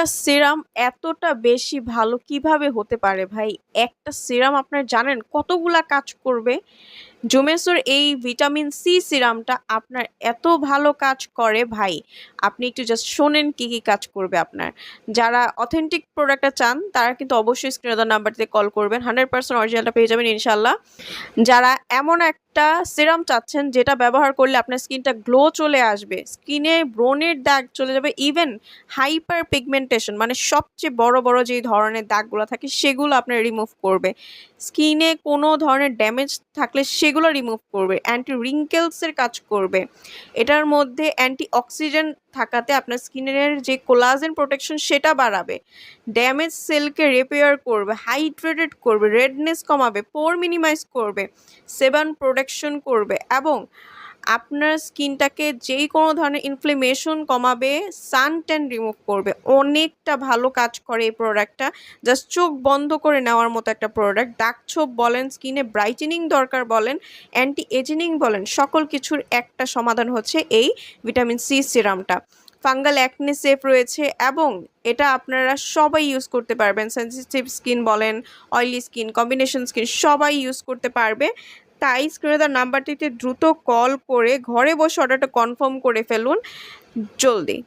একটা সিরাম এতটা বেশি ভালো কিভাবে হতে পারে ভাই? একটা সিরাম আপনার জানেন কতগুলা কাজ করবে? জোমেসোর এই ভিটামিন সি সিরামটা আপনার এত ভালো কাজ করে ভাই, আপনি একটু জাস্ট শোনেন কি কি কাজ করবে আপনার। যারা অথেন্টিক প্রোডাক্টটা চান তারা কিন্তু অবশ্যই স্ক্রিনে দেওয়া নাম্বারটিতে কল করবেন, 100% অরিজিনালটা পেয়ে যাবেন ইনশাল্লাহ। যারা এমন একটা সিরাম চাচ্ছেন যেটা ব্যবহার করলে আপনার স্কিনটা গ্লো চলে আসবে, স্কিনে ব্রণের দাগ চলে যাবে, ইভেন হাইপার পিগমেন্টেশন মানে সবচেয়ে বড় বড় যে ধরনের দাগগুলো থাকে সেগুলো আপনার রিমুভ করবে, স্কিনে কোনো ধরনের ড্যামেজ থাকলে সেগুলো রিমুভ করবে, অ্যান্টি রিঙ্কেলসের কাজ করবে, এটার মধ্যে অ্যান্টি অক্সিজেন থাকাতে আপনার স্কিনের যে কোলাজেন প্রোটেকশন সেটা বাড়াবে, ড্যামেজ সেলকে রিপেয়ার করবে, হাইড্রেটেড করবে, রেডনেস কমাবে, পোর মিনিমাইজ করবে, সেবাম প্রোটেকশন করবে এবং আপনার স্কিনটাকে যেই কোনো ধরনের ইনফ্লেমেশন কমাবে, সান ট্যান রিমুভ করবে। অনেকটা ভালো কাজ করে এই প্রোডাক্টটা, জাস্ট চোখ বন্ধ করে নেওয়ার মতো একটা প্রোডাক্ট। দাগ ছোপ বলেন, স্কিনে ব্রাইটেনিং দরকার বলেন, অ্যান্টি এজিনিং বলেন, সকল কিছুর একটা সমাধান হচ্ছে এই ভিটামিন সি সিরামটা। ফাঙ্গাল অ্যাকনে সেফ রয়েছে এবং এটা আপনারা সবাই ইউজ করতে পারবেন, সেনসিটিভ স্কিন বলেন, অয়েলি স্কিন, কম্বিনেশন স্কিন সবাই ইউজ করতে পারবে। তাই স্ক্রিনে দেওয়া নাম্বারটিতে দ্রুত কল করে ঘরে বসে অর্ডারটা কনফার্ম করে ফেলুন জলদি।